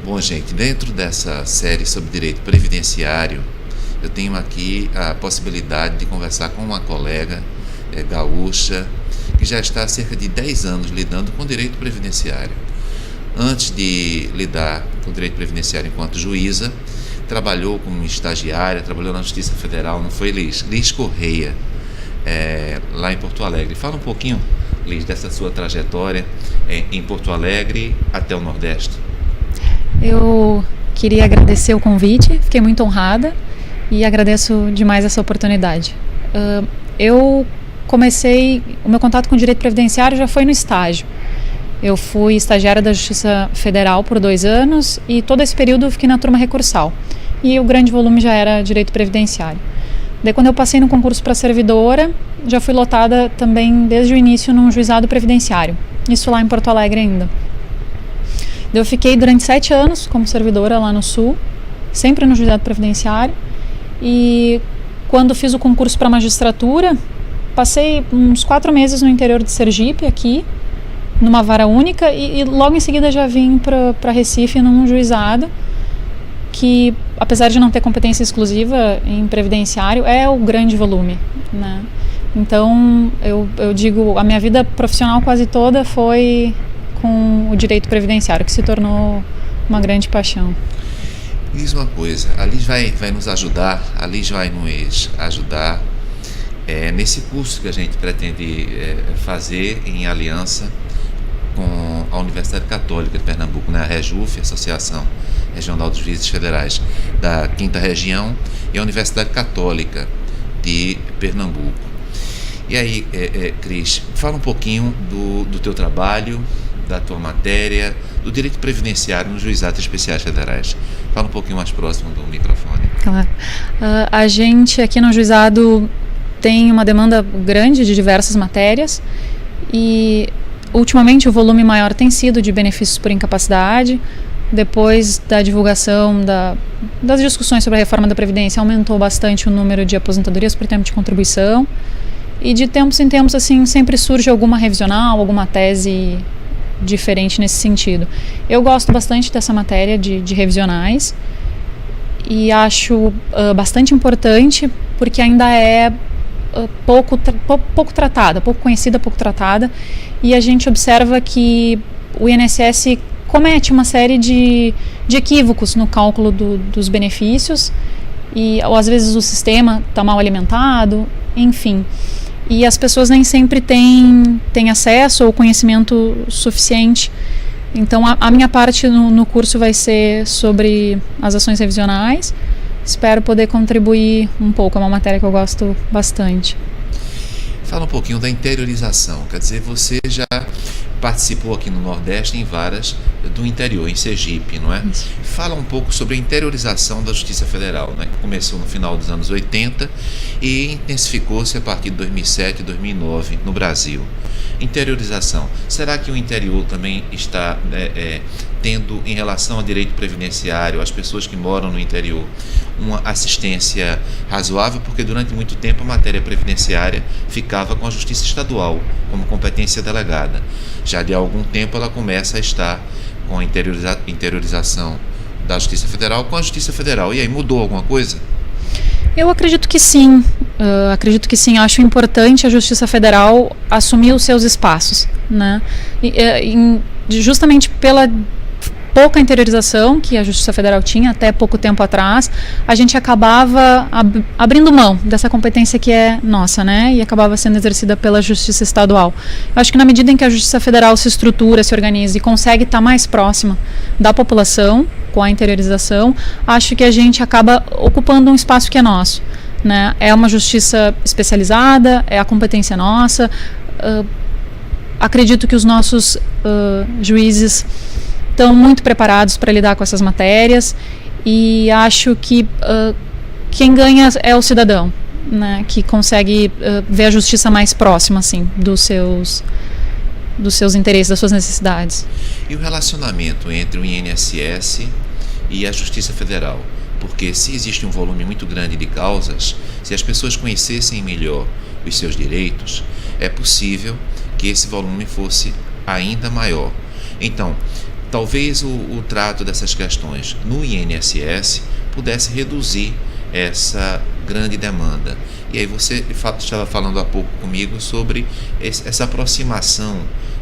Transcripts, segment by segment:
Bom, gente, dentro dessa série sobre direito previdenciário, eu tenho aqui a possibilidade de conversar com uma colega gaúcha que já está há cerca de 10 anos lidando com direito previdenciário. Antes de lidar com direito previdenciário enquanto juíza, trabalhou como estagiária, trabalhou na Justiça Federal, não foi, Liz? Liz Correia, lá em Porto Alegre. Fala um pouquinho, Liz, dessa sua trajetória em Porto Alegre até o Nordeste. Eu queria agradecer o convite, fiquei muito honrada e agradeço demais essa oportunidade. Eu comecei, o meu contato com o direito previdenciário já foi no estágio. Eu fui estagiária da Justiça Federal por 2 anos e todo esse período eu fiquei na turma recursal. E o grande volume já era direito previdenciário. Daí quando eu passei no concurso para servidora, já fui lotada também desde o início num juizado previdenciário. Isso lá em Porto Alegre ainda. Eu fiquei durante 7 anos como servidora lá no Sul, sempre no juizado previdenciário. E quando fiz o concurso para magistratura, passei uns 4 meses no interior de Sergipe, aqui, numa vara única, e logo em seguida já vim para Recife num juizado que, apesar de não ter competência exclusiva em previdenciário, é o grande volume, né? Então, eu digo, a minha vida profissional quase toda foi com o direito previdenciário, que se tornou uma grande paixão. Diz uma coisa, a Liz vai nos ajudar, nesse curso que a gente pretende fazer em aliança com a Universidade Católica de Pernambuco, né? A REJUF, Associação Regional dos Juízes Federais da 5ª Região, e a Universidade Católica de Pernambuco. E aí, Cris, fala um pouquinho do teu trabalho, da tua matéria, do direito previdenciário nos juizados especiais federais. Fala um pouquinho mais próximo do microfone. Claro. A gente aqui no juizado tem uma demanda grande de diversas matérias e ultimamente o volume maior tem sido de benefícios por incapacidade. Depois da divulgação das discussões sobre a reforma da Previdência, aumentou bastante o número de aposentadorias por tempo de contribuição. E de tempos em tempos, assim, sempre surge alguma revisional, alguma tese diferente nesse sentido. Eu gosto bastante dessa matéria de revisionais e acho bastante importante porque ainda é pouco tratada, pouco conhecida, pouco tratada, e a gente observa que o INSS comete uma série de equívocos no cálculo dos benefícios ou às vezes o sistema está mal alimentado, enfim. E as pessoas nem sempre têm acesso ou conhecimento suficiente. Então, a minha parte no curso vai ser sobre as ações revisionais. Espero poder contribuir um pouco, é uma matéria que eu gosto bastante. Fala um pouquinho da interiorização, quer dizer, você já participou aqui no Nordeste em varas do interior, em Sergipe, não é? Isso. Fala um pouco sobre a interiorização da Justiça Federal, né? Que começou no final dos anos 80 e intensificou-se a partir de 2007 e 2009 no Brasil. Interiorização. Será que o interior também está tendo, em relação ao direito previdenciário, as pessoas que moram no interior, uma assistência razoável? Porque durante muito tempo a matéria previdenciária ficava com a Justiça Estadual como competência delegada. Já de algum tempo ela começa a estar com a interiorização da Justiça Federal com a Justiça Federal. E aí, mudou alguma coisa? Eu acredito que sim. Acho importante a Justiça Federal assumir os seus espaços, né? Justamente pela pouca interiorização que a Justiça Federal tinha até pouco tempo atrás, a gente acabava abrindo mão dessa competência que é nossa, né? E acabava sendo exercida pela Justiça Estadual. Eu acho que na medida em que a Justiça Federal se estrutura, se organiza e consegue estar mais próxima da população com a interiorização, acho que a gente acaba ocupando um espaço que é nosso, né? É uma justiça especializada, é a competência nossa. Acredito que os nossos juízes estão muito preparados para lidar com essas matérias e acho que quem ganha é o cidadão, né, que consegue ver a justiça mais próxima, assim, dos seus interesses, das suas necessidades. E o relacionamento entre o INSS e a Justiça Federal? Porque se existe um volume muito grande de causas, se as pessoas conhecessem melhor os seus direitos, é possível que esse volume fosse ainda maior. Então, talvez o trato dessas questões no INSS pudesse reduzir essa grande demanda. E aí você estava falando há pouco comigo sobre essa aproximação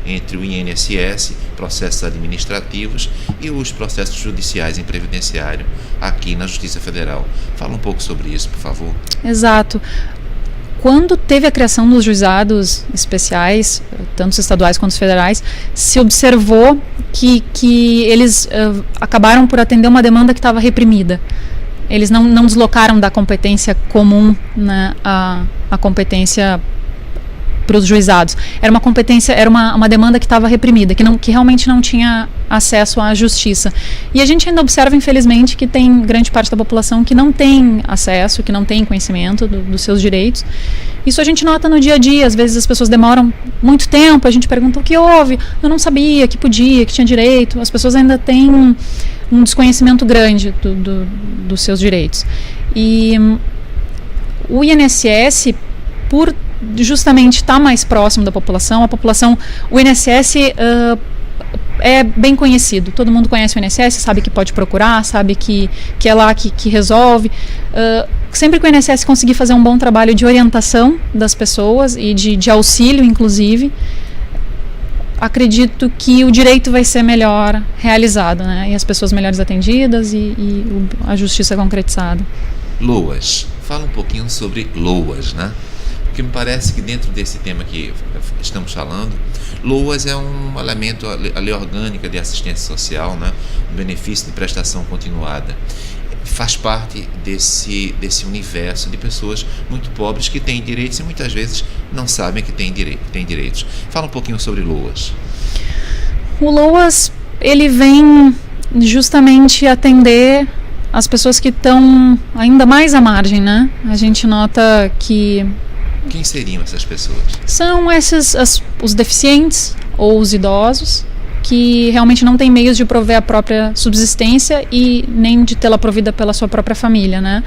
entre o INSS, processos administrativos, e os processos judiciais em previdenciário aqui na Justiça Federal. Fala um pouco sobre isso, por favor. Exato. Quando teve a criação dos juizados especiais, tanto os estaduais quanto os federais, se observou que eles acabaram por atender uma demanda que estava reprimida. Eles não deslocaram da competência comum, né, a competência para os juizados. Era uma competência, era uma demanda que estava reprimida, que realmente não tinha acesso à justiça. E a gente ainda observa, infelizmente, que tem grande parte da população que não tem acesso, que não tem conhecimento dos seus direitos. Isso a gente nota no dia a dia. Às vezes as pessoas demoram muito tempo, a gente pergunta o que houve, eu não sabia que podia, que tinha direito. As pessoas ainda têm um desconhecimento grande dos seus direitos. E o INSS, por justamente estar mais próximo da população, o INSS é bem conhecido, todo mundo conhece o INSS, sabe que pode procurar, sabe que é lá que resolve. Sempre que o INSS conseguir fazer um bom trabalho de orientação das pessoas e de auxílio, inclusive, acredito que o direito vai ser melhor realizado, né? E as pessoas melhores atendidas e a justiça concretizada. LOAS. Fala um pouquinho sobre LOAS, né? Porque me parece que dentro desse tema que estamos falando, LOAS é um elemento, a lei orgânica de assistência social, né? Um benefício de prestação continuada. Faz parte desse universo de pessoas muito pobres que têm direitos e muitas vezes não sabem que têm direitos. Fala um pouquinho sobre LOAS. O LOAS, ele vem justamente atender as pessoas que estão ainda mais à margem, né? A gente nota que... Quem seriam essas pessoas? São os deficientes ou os idosos que realmente não têm meios de prover a própria subsistência e nem de tê-la provida pela sua própria família, né?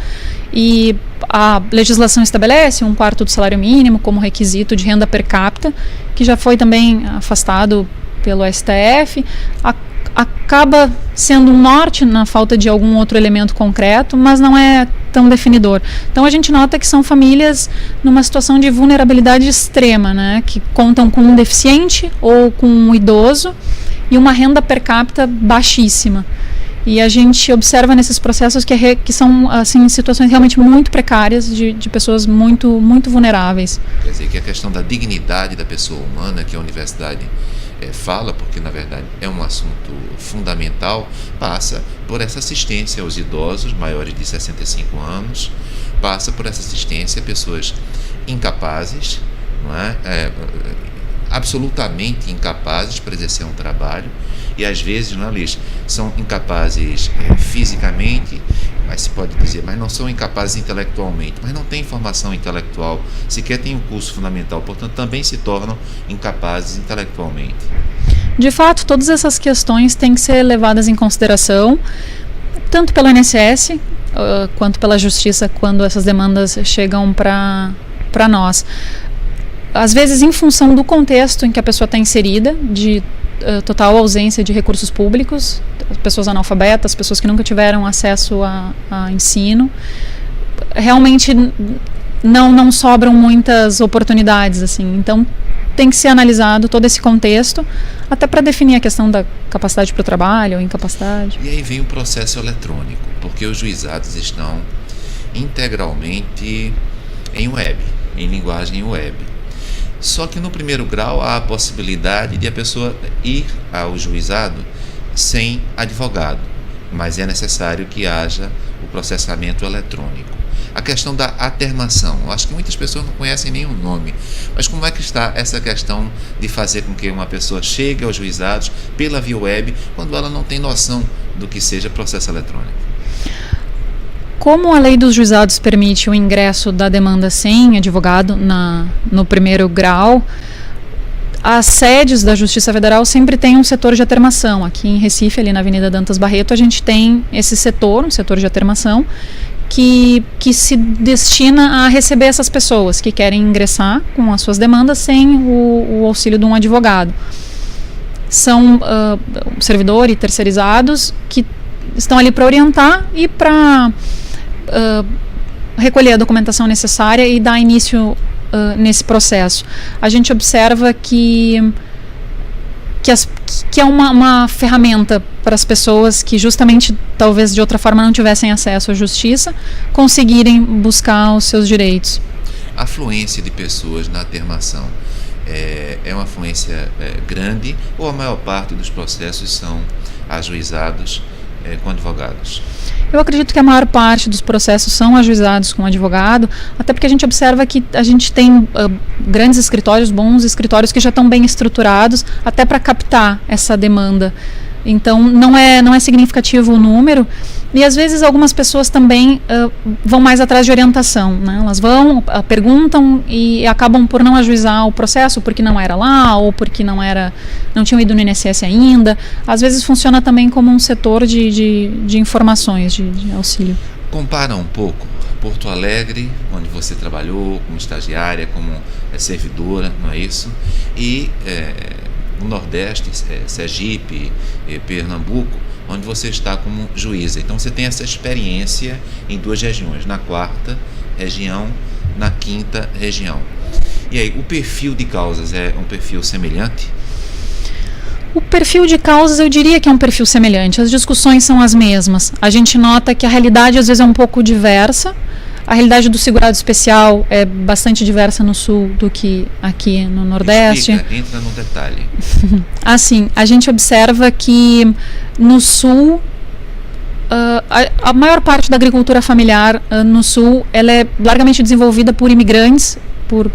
E a legislação estabelece 1/4 do salário mínimo como requisito de renda per capita, que já foi também afastado pelo STF. Acaba sendo um norte na falta de algum outro elemento concreto, mas não é tão definidor. Então a gente nota que são famílias numa situação de vulnerabilidade extrema, né, que contam com um deficiente ou com um idoso e uma renda per capita baixíssima. E a gente observa nesses processos que são assim, situações realmente muito precárias de pessoas muito, muito vulneráveis. Quer dizer, que a questão da dignidade da pessoa humana, que a universidade fala, porque na verdade é um assunto fundamental, passa por essa assistência aos idosos maiores de 65 anos, passa por essa assistência a pessoas incapazes, não é? Absolutamente incapazes para exercer um trabalho, e às vezes, não é, Liz, são incapazes fisicamente, mas se pode dizer, mas não são incapazes intelectualmente, mas não têm formação intelectual, sequer têm um curso fundamental, portanto também se tornam incapazes intelectualmente. De fato, todas essas questões têm que ser levadas em consideração, tanto pelo INSS quanto pela Justiça, quando essas demandas chegam para nós. Às vezes, em função do contexto em que a pessoa está inserida, de total ausência de recursos públicos, pessoas analfabetas, pessoas que nunca tiveram acesso a ensino, realmente não sobram muitas oportunidades, assim. Então tem que ser analisado todo esse contexto, até para definir a questão da capacidade para o trabalho ou incapacidade. E aí vem o processo eletrônico, porque os juizados estão integralmente em web, em linguagem web. Só que no primeiro grau há a possibilidade de a pessoa ir ao juizado sem advogado, mas é necessário que haja o processamento eletrônico. A questão da atermação, eu acho que muitas pessoas não conhecem nem o nome, mas como é que está essa questão de fazer com que uma pessoa chegue aos juizados pela via web, quando ela não tem noção do que seja processo eletrônico? Como a lei dos juizados permite o ingresso da demanda sem advogado no primeiro grau, as sedes da Justiça Federal sempre tem um setor de atermação. Aqui em Recife, ali na Avenida Dantas Barreto, a gente tem esse setor, um setor de atermação, que se destina a receber essas pessoas que querem ingressar com as suas demandas sem o auxílio de um advogado. são servidor e terceirizados que estão ali para orientar e para recolher a documentação necessária e dar início nesse processo. A gente observa que é uma ferramenta para as pessoas que justamente, talvez de outra forma, não tivessem acesso à justiça, conseguirem buscar os seus direitos. A afluência de pessoas na termação é uma afluência grande, ou a maior parte dos processos são ajuizados com advogados? Eu acredito que a maior parte dos processos são ajuizados com advogado, até porque a gente observa que a gente tem grandes escritórios, bons escritórios que já estão bem estruturados até para captar essa demanda. Então não é significativo o número, e às vezes algumas pessoas também vão mais atrás de orientação, né? Elas vão, perguntam e acabam por não ajuizar o processo porque não era lá, ou porque não tinham ido no INSS ainda. Às vezes funciona também como um setor de informações, de auxílio. Compara um pouco Porto Alegre, onde você trabalhou como estagiária, como servidora, não é isso? E no Nordeste, Sergipe, Pernambuco, onde você está como juíza. Então você tem essa experiência em duas regiões, na quarta região, na quinta região. E aí, o perfil de causas é um perfil semelhante? O perfil de causas eu diria que é um perfil semelhante, as discussões são as mesmas. A gente nota que a realidade às vezes é um pouco diversa. A realidade do segurado especial é bastante diversa no Sul do que aqui no Nordeste. Explica, entra no detalhe. Assim, a gente observa que no Sul, a maior parte da agricultura familiar no Sul, ela é largamente desenvolvida por imigrantes,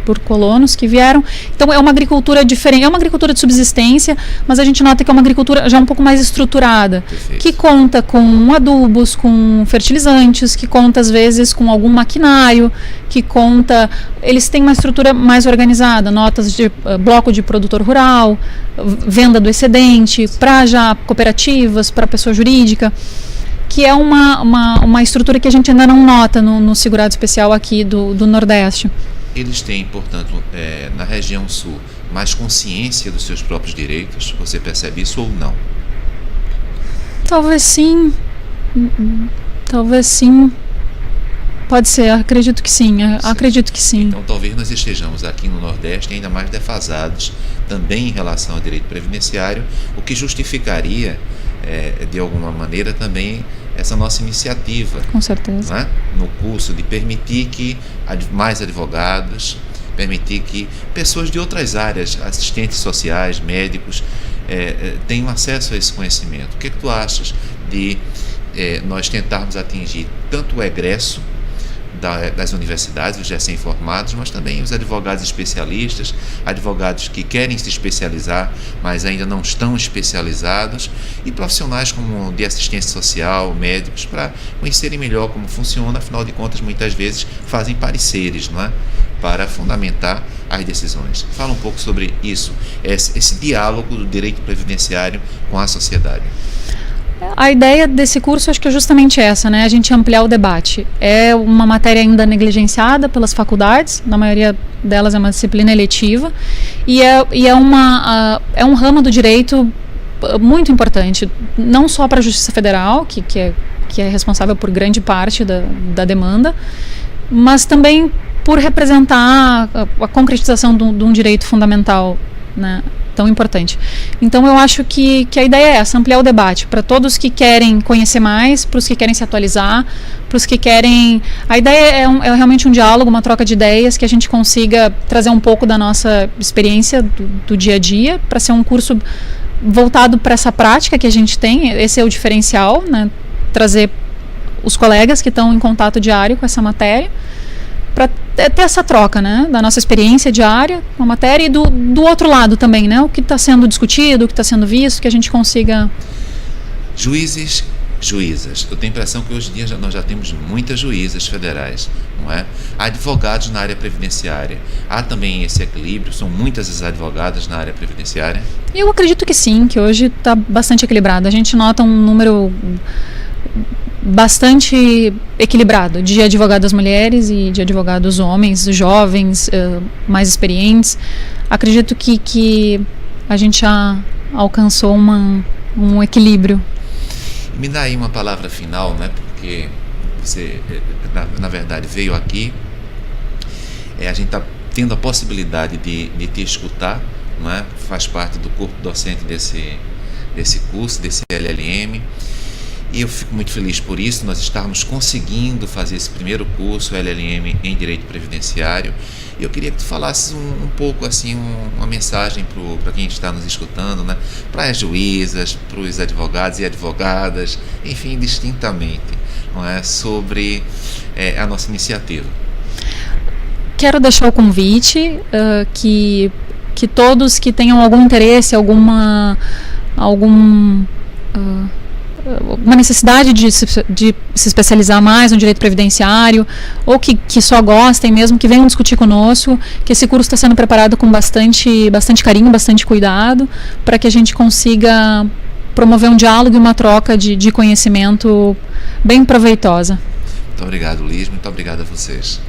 por colonos que vieram. Então é uma agricultura diferente, é uma agricultura de subsistência, mas a gente nota que é uma agricultura já um pouco mais estruturada. Perfeito. Que conta com adubos, com fertilizantes, que conta às vezes com algum maquinário, que conta, eles têm uma estrutura mais organizada, notas de bloco de produtor rural, venda do excedente, para já cooperativas, para pessoa jurídica, que é uma estrutura que a gente ainda não nota no segurado especial aqui do Nordeste. Eles têm, portanto, na região sul, mais consciência dos seus próprios direitos? Você percebe isso ou não? Talvez sim. Talvez sim. Pode ser, acredito que sim. Acredito que sim. Então, talvez nós estejamos aqui no Nordeste ainda mais defasados também em relação ao direito previdenciário, o que justificaria, de alguma maneira, também essa nossa iniciativa. Com certeza. Né? No curso de permitir que mais advogados, permitir que pessoas de outras áreas, assistentes sociais, médicos, tenham acesso a esse conhecimento. O que tu achas de nós tentarmos atingir tanto o egresso das universidades, os recém-formados, mas também os advogados especialistas, advogados que querem se especializar, mas ainda não estão especializados, e profissionais como de assistência social, médicos, para conhecerem melhor como funciona. Afinal de contas, muitas vezes fazem pareceres, não é? Para fundamentar as decisões. Fala um pouco sobre isso, esse diálogo do direito previdenciário com a sociedade. A ideia desse curso acho que é justamente essa, né? A gente ampliar o debate. É uma matéria ainda negligenciada pelas faculdades, na maioria delas é uma disciplina eletiva, e é um ramo do direito muito importante, não só para a Justiça Federal, que é responsável por grande parte da demanda, mas também por representar a concretização de um direito fundamental, né, tão importante. Então eu acho que a ideia é essa, ampliar o debate para todos que querem conhecer mais, para os que querem se atualizar, para os que querem... A ideia é realmente um diálogo, uma troca de ideias, que a gente consiga trazer um pouco da nossa experiência do dia a dia, para ser um curso voltado para essa prática que a gente tem. Esse é o diferencial, né? Trazer os colegas que estão em contato diário com essa matéria, para ter essa troca, né, da nossa experiência diária com a matéria e do outro lado também, né, o que está sendo discutido, o que está sendo visto, que a gente consiga... Juízes, juízas. Eu tenho a impressão que hoje em dia nós já temos muitas juízas federais, não é? Há advogados na área previdenciária. Há também esse equilíbrio? São muitas as advogadas na área previdenciária? Eu acredito que sim, que hoje está bastante equilibrado. A gente nota um número bastante equilibrado de advogadas mulheres e de advogados homens, jovens, mais experientes. Acredito que a gente já alcançou um equilíbrio. Me dá aí uma palavra final, né? Porque você, na verdade, veio aqui, a gente está tendo a possibilidade de te escutar, não é? Faz parte do corpo docente desse curso, desse LLM, e eu fico muito feliz por isso, nós estarmos conseguindo fazer esse primeiro curso LLM em Direito Previdenciário. E eu queria que tu falasses um pouco assim, uma mensagem para quem está nos escutando, né? Para as juízas, para os advogados e advogadas, enfim, distintamente, não é? Sobre a nossa iniciativa. Quero deixar o convite que todos que tenham algum interesse, alguma necessidade de se especializar mais no direito previdenciário, ou que só gostem mesmo, que venham discutir conosco, que esse curso está sendo preparado com bastante carinho, bastante cuidado, para que a gente consiga promover um diálogo e uma troca de conhecimento bem proveitosa. Muito obrigado, Liz, muito obrigado a vocês.